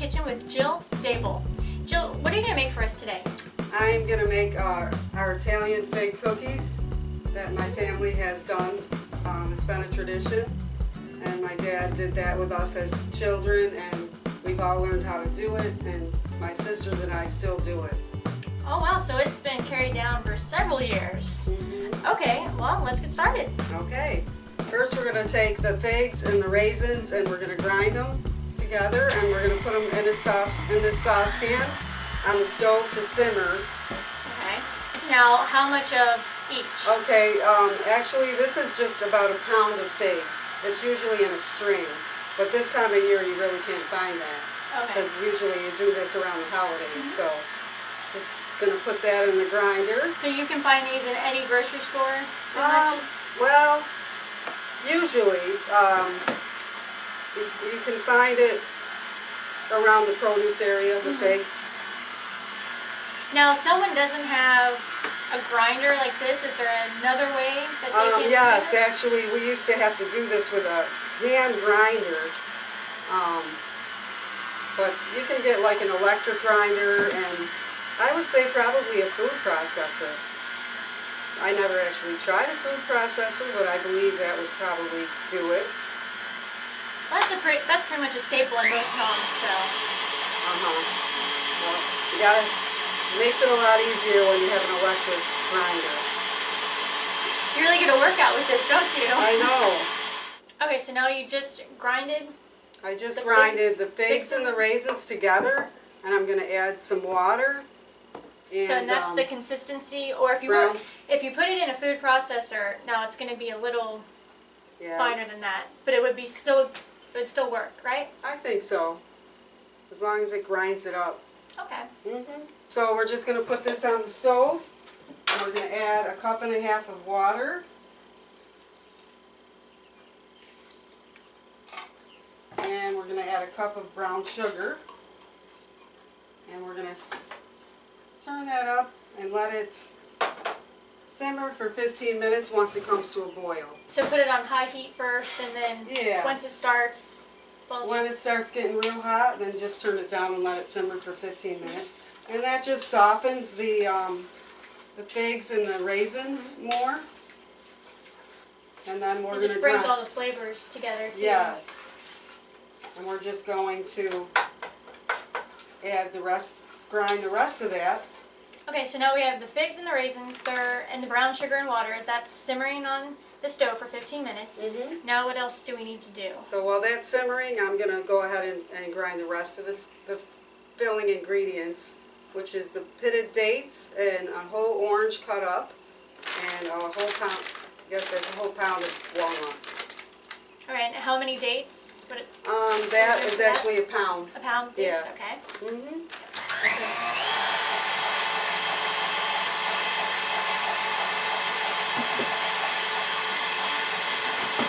kitchen with Jill Zabel. Jill, what are you going to make for us today? I'm going to make our Italian fig cookies that my family has done. It's been a tradition, and my dad did that with us as children, and we've all learned how to do it, and my sisters and I still do it. Oh wow, so it's been carried down for several years. Okay, well, let's get started. Okay, first we're going to take the figs and the raisins and we're going to grind them together, and we're going to put them in this saucepan on the stove to simmer. Okay, now how much of each? Okay, actually this is just about a pound of figs. It's usually in a string, but this time of year you really can't find that. Okay. Because usually you do this around the holidays, so just going to put that in the grinder. So you can find these in any grocery store? pretty much? Well, usually you can find it around the produce area, the figs. Now, if someone doesn't have a grinder like this, is there another way that they can Yes, do this? actually we used to have to do this with a hand grinder. But you can get like an electric grinder, and I would say probably a food processor. I never actually tried a food processor, but I believe that would probably do it. Well, that's pretty much a staple in most homes, so. Well, it makes it a lot easier when you have an electric grinder. You really get a workout with this, don't you? I know. Okay, so now you just grinded. I just grinded the figs and the raisins together, and I'm going to add some water. And that's the consistency, or if you put it in a food processor, now it's going to be a little finer than that, but it would still work, right? I think so, as long as it grinds it up. Okay. So we're just going to put this on the stove, and we're going to add 1.5 cups of water. And we're going to add 1 cup of brown sugar, and we're going to turn that up and let it simmer for 15 minutes once it comes to a boil. So put it on high heat first, and then once it starts, when it starts getting real hot, then just turn it down and let it simmer for 15 minutes. And that just softens the figs and the raisins more. And then we're going to just brings all the flavors together too. Yes. And we're just going to add grind the rest of that. Okay, so now we have the figs and the raisins, and the brown sugar and water. That's simmering on the stove for 15 minutes. Now what else do we need to do? So while that's simmering, I'm going to go ahead and grind the rest of the filling ingredients, which is the pitted dates and a whole orange cut up, and a whole pound. I guess there's a whole pound of walnuts. All right, and how many dates? That is actually a pound. A pound piece? Yeah. Okay.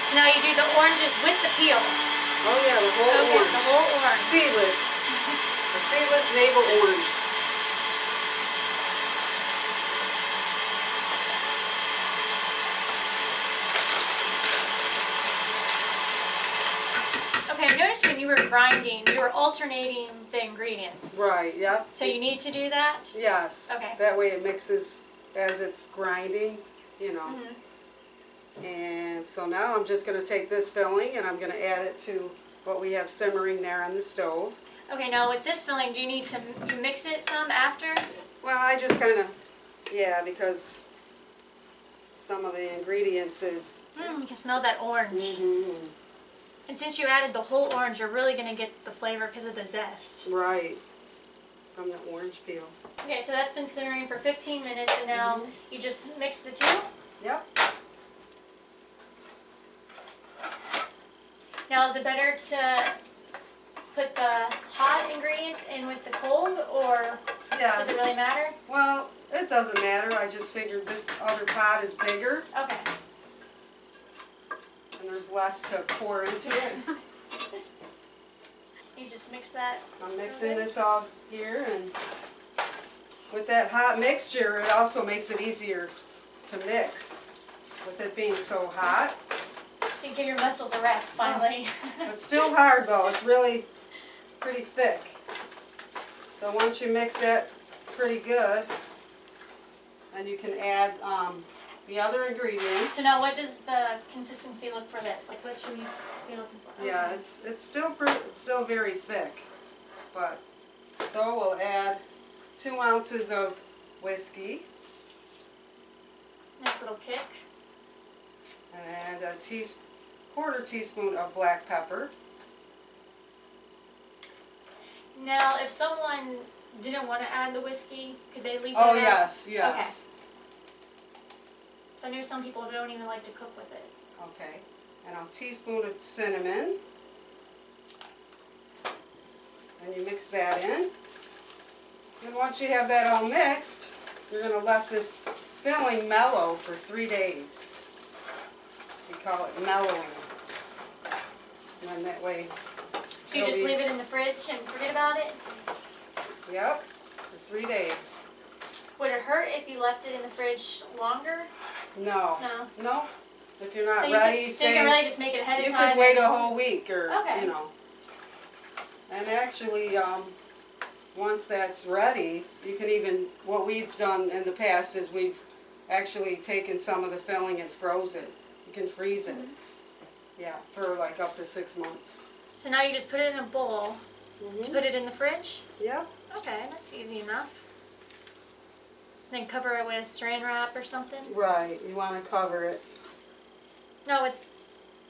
So now you do the oranges with the peel. Oh yeah, the whole orange. The whole orange. Seedless. The seedless navel orange. Okay, I noticed when you were grinding, you were alternating the ingredients. Right, yep. So you need to do that? Yes. Okay. That way it mixes as it's grinding, you know. And so now I'm just going to take this filling and I'm going to add it to what we have simmering there on the stove. Okay, now with this filling, do you need to mix it some after? Well, I just kind of, because some of the ingredients is... You can smell that orange. And since you added the whole orange, you're really going to get the flavor because of the zest. Right, from the orange peel. Okay, so that's been simmering for 15 minutes, and now you just mix the two? Yep. Now, is it better to put the hot ingredients in with the cold, or does it really matter? Well, it doesn't matter. I just figured this other pot is bigger. Okay. And there's less to pour into it. You just mix that? I'm mixing this all here, and with that hot mixture, it also makes it easier to mix with it being so hot. So you give your muscles a rest, finally. It's still hard though. It's really pretty thick. So once you mix that pretty good, then you can add the other ingredients. So now what does the consistency look for this? Like what should we be looking for? Okay. Yeah, it's still very thick, but so we'll add 2 ounces of whiskey Nice little kick. and a quarter teaspoon of black pepper. Now, if someone didn't want to add the whiskey, could they leave that Oh out? yes, yes. Okay. So I know some people don't even like to cook with it. Okay, and a teaspoon of cinnamon. And you mix that in. And once you have that all mixed, you're going to let this filling mellow for 3 days. We call it mellowing. And then that way, So you just leave it in the fridge and forget about it? yep, for 3 days. Would it hurt if you left it in the fridge longer? No. No. No. If you're not So ready, so you can really just make it ahead of time? you could wait a whole week or, Okay. you know. And actually, once that's ready, you can even, what we've done in the past is we've actually taken some of the filling and froze it. You can freeze it. Yeah, for like up to 6 months. So now you just put it in a bowl to put it in the fridge? Yep. Okay, that's easy enough. Then cover it with saran wrap or something? Right, you want to cover it. Now with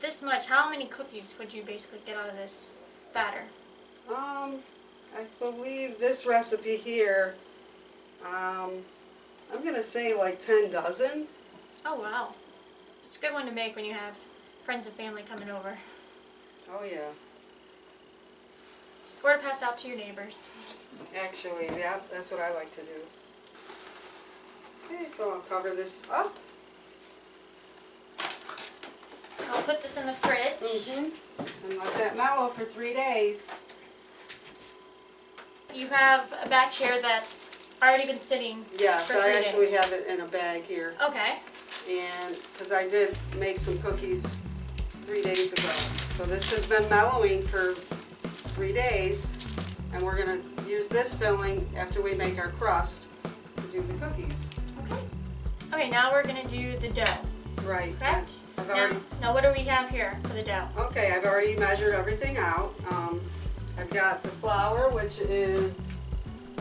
this much, how many cookies would you basically get out of this batter? I believe this recipe here, I'm going to say like 10 dozen. Oh wow. It's a good one to make when you have friends and family coming over. Oh yeah. Or to pass out to your neighbors. Actually, yeah, that's what I like to do. Okay, so I'll cover this up. I'll put this in the fridge. And let that mellow for 3 days. You have a batch here that's already been sitting Yes, for 3 I days. actually have it in a bag here. Okay. And because I did make some cookies 3 days ago. So this has been mellowing for 3 days. And we're going to use this filling after we make our crust to do the cookies. Okay. Okay, now we're going to do the dough. Right. Correct? I've already, Now what do we have here for the dough? okay, I've already measured everything out. I've got the flour, which is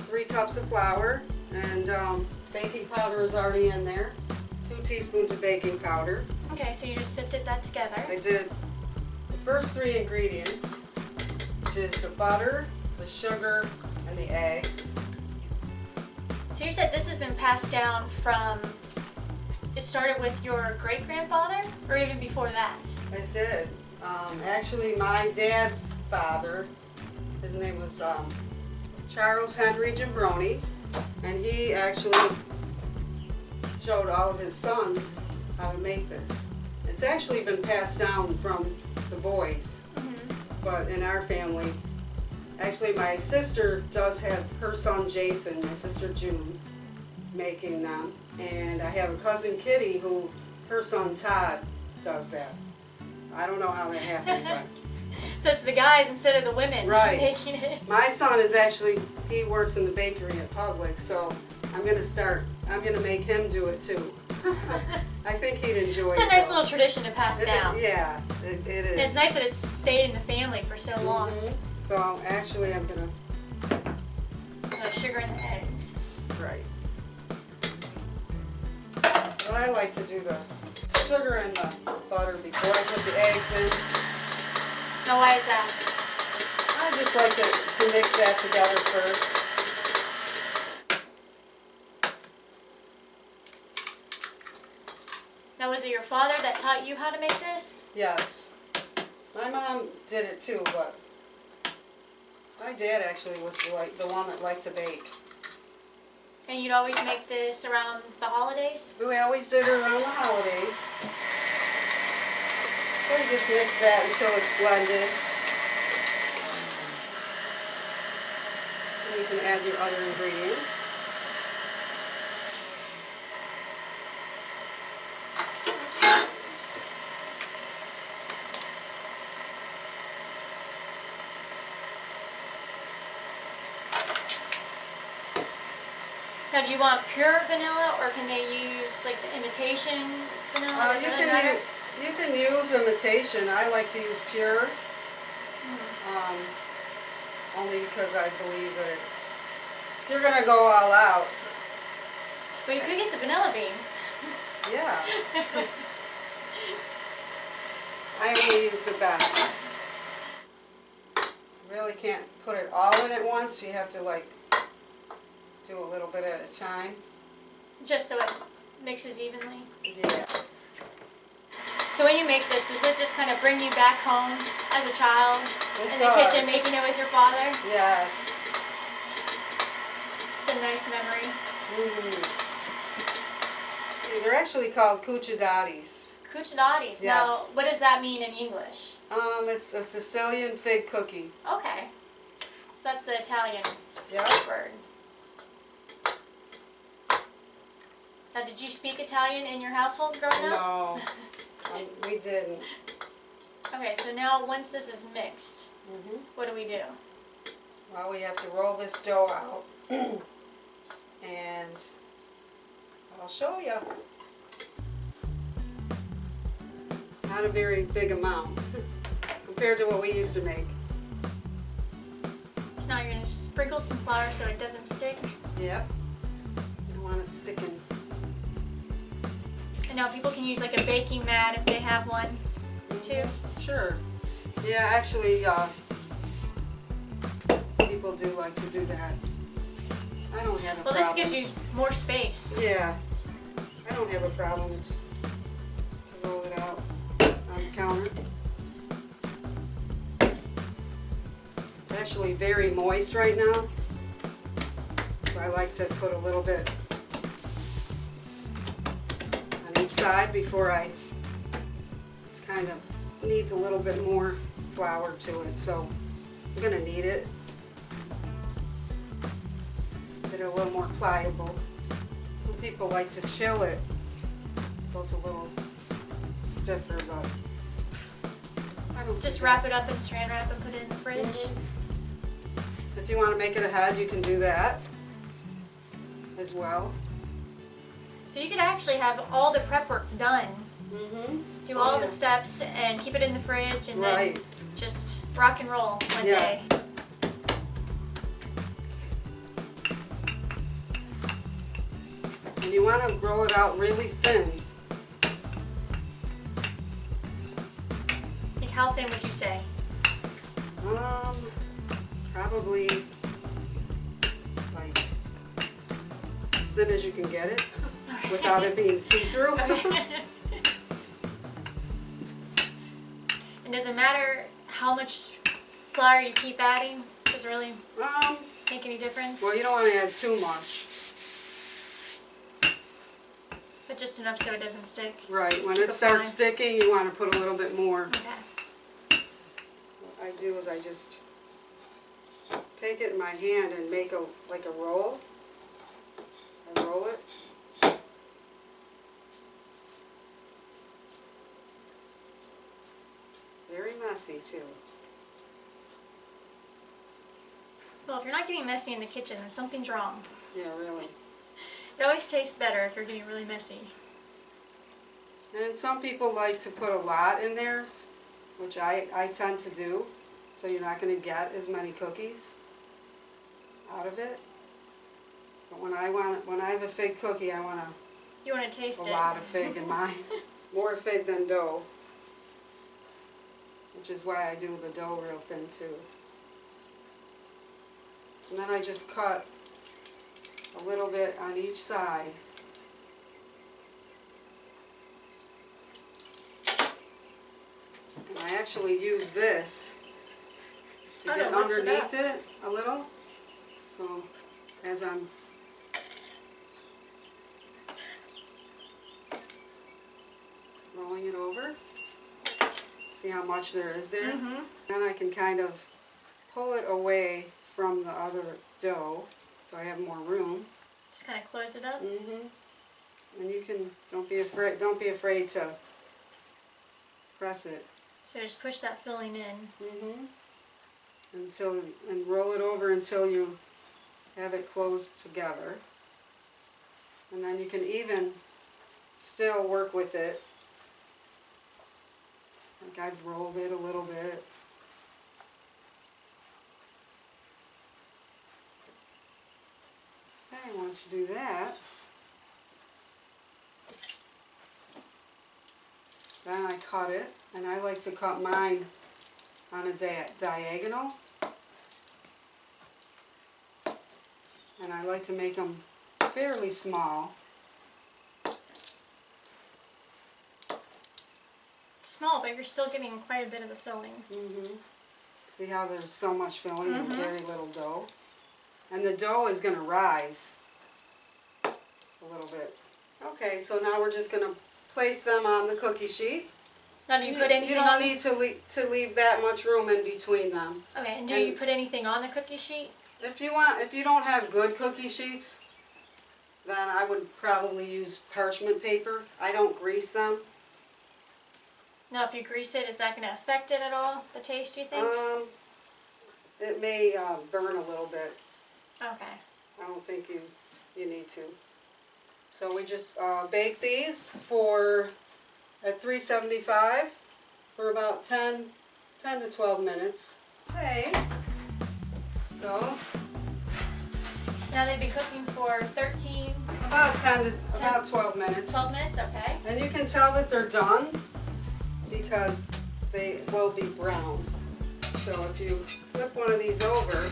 3 cups of flour, and baking powder is already in there. 2 teaspoons of baking powder. Okay, so you just sifted that together. I did the first 3 ingredients, which is the butter, the sugar, and the eggs. So you said this has been passed down from, it started with your great-grandfather, or even before that? It did. Actually, my dad's father, his name was Charles Henry Jambroni, and he actually showed all of his sons how to make this. It's actually been passed down from the boys, but in our family, actually my sister does have her son Jason, my sister June, making them, and I have a cousin Kitty who, her son Todd does that. I don't know how that happened, but So it's the guys instead of the women Right. making it. my son is actually, he works in the bakery at Publix, so I'm gonna make him do it too. I think he'd enjoy it. It's a nice though. little tradition to pass down. Yeah, it is. And it's nice that it's stayed in the family for so long. So actually I'm gonna, Sugar and the eggs. right. But I like to do the sugar and the butter before I put the eggs in. Now why is that? I just like to mix that together first. Now was it your father that taught you how to make this? Yes. My mom did it too, but my dad actually was the one that liked to bake. And you'd always make this around the holidays? We always did it around the holidays. So you just mix that until it's blended. And you can add your other ingredients. Now, do you want pure vanilla, or can they use like the imitation vanilla? Does it really matter? You can use imitation. I like to use pure, only because I believe that if you're gonna go all out. But you could get the vanilla bean. Yeah. I only use the best. Really can't put it all in at once. You have to like do a little bit at a time. Just so it mixes evenly. Yeah. So when you make this, does it just kind of bring you back home as a child in the kitchen, making it with your father? Yes. It's a nice memory. They're actually called cuccidatis. Cuccidatis. Yes. Now, what does that mean in English? It's a Sicilian fig cookie. Okay. So that's the Italian word. Now, did you speak Italian in your household growing up? No, we didn't. Okay, so now once this is mixed, what do we do? Well, we have to roll this dough out, and I'll show you. Not a very big amount compared to what we used to make. So now you're going to sprinkle some flour so it doesn't stick. Yep. You don't want it sticking. And now people can use like a baking mat if they have one, too. Sure. Yeah, actually, people do like to do that. I don't have a problem. Well, this gives you more space. Yeah. I don't have a problem. It's to roll it out on the counter. It's actually very moist right now. So I like to put a little bit on each side before it's kind of needs a little bit more flour to it. So I'm going to knead it. Get it a little more pliable. Some people like to chill it, so it's a little stiffer, but I don't Just do wrap that. it up in saran wrap and put it in the fridge. If you want to make it ahead, you can do that as well. So you could actually have all the prep work done. Do all the steps and keep it in the fridge and then just rock and roll one day. And you want to roll it out really thin. Like how thin would you say? Probably like as thin as you can get it without it being see-through. And does it matter how much flour you keep adding? Does it really make any difference? Well, you don't want to add too much. But just enough so it doesn't stick. Right. Just When keep it starts applying. sticking, you want to put a little bit more. Okay. What I do is I just take it in my hand and make a roll. I roll it. Very messy too. Well, if you're not getting messy in the kitchen, then something's wrong. Yeah, really. It always tastes better if you're getting really messy. And some people like to put a lot in theirs, which I tend to do. So you're not going to get as many cookies out of it. But when I have a fig cookie, I want You want to taste a it. lot of fig in mine. More fig than dough. Which is why I do the dough real thin too. And then I just cut a little bit on each side. And I actually use this to get underneath it a little. So as I'm rolling it over, see how much there is there? Then I can kind of pull it away from the other dough so I have more room. Just kind of close it up. And you can don't be afraid to press it. So just push that filling in. And roll it over until you have it closed together. And then you can even still work with it. Like I've rolled it a little bit. Okay, once you do that, then I cut it, and I like to cut mine on a diagonal. And I like to make them fairly small. Small, but you're still getting quite a bit of the filling. See how there's so much filling and very little dough? And the dough is going to rise a little bit. Okay, so now we're just going to place them on the cookie sheet. Now, do you put anything on? You don't need to leave that much room in between them. Okay, and do you put anything on the cookie sheet? If you don't have good cookie sheets, then I would probably use parchment paper. I don't grease them. Now, if you grease it, is that going to affect it at all, the taste, do you think? It may burn a little bit. Okay. I don't think you need to. So we just bake these at 375 for about 10 to 12 minutes. Okay. So now they've been cooking for 13? About 12 minutes. 12 minutes, okay. And you can tell that they're done because they will be brown. So if you flip one of these over,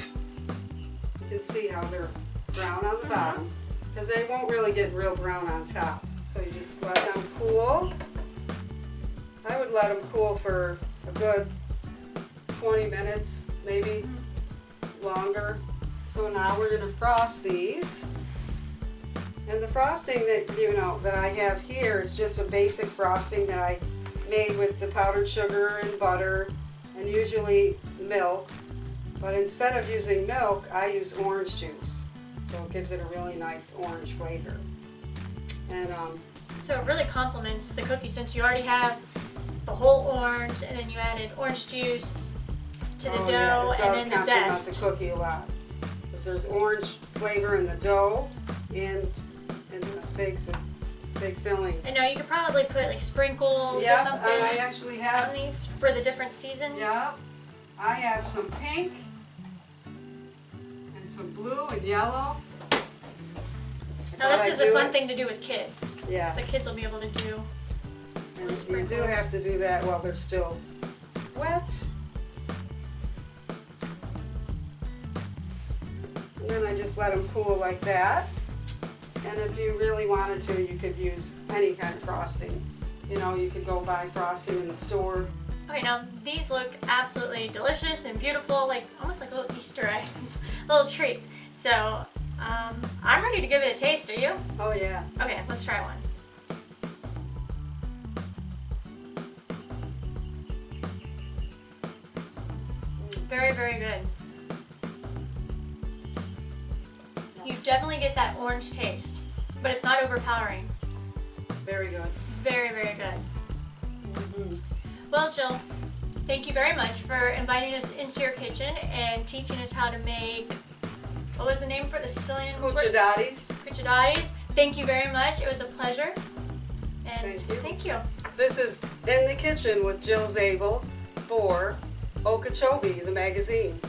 you can see how they're brown on the bottom, because they won't really get real brown on top. So you just let them cool. I would let them cool for a good 20 minutes, maybe longer. So now we're going to frost these. And the frosting that I have here is just a basic frosting that I made with the powdered sugar and butter and usually milk. But instead of using milk, I use orange juice. So it gives it a really nice orange flavor. And so it really complements the cookie, since you already have the whole orange and then you added orange juice to the dough and then the zest. It does complement the cookie a lot. Because there's orange flavor in the dough and the fig filling. And now you could probably put like sprinkles or something I actually have on these for the different seasons. Yeah, I have some pink and some blue and yellow. Now this is a fun thing to do with kids. Yeah. So kids will be able to do. And you do have to do that while they're still wet. And then I just let them cool like that. And if you really wanted to, you could use any kind of frosting. You know, you could go buy frosting in the store. Okay, now these look absolutely delicious and beautiful, like almost like little Easter eggs, little treats. So I'm ready to give it a taste. Are you? Oh yeah. Okay, let's try one. Very, very good. You definitely get that orange taste, but it's not overpowering. Very good. Very, very good. Well, Jill, thank you very much for inviting us into your kitchen and teaching us how to make, what was the name for the Sicilian? Cucciadatis. Cucciadatis. Thank you very much. It was a pleasure. And thank you. This is In the Kitchen with Jill Zabel for Okeechobee, the magazine.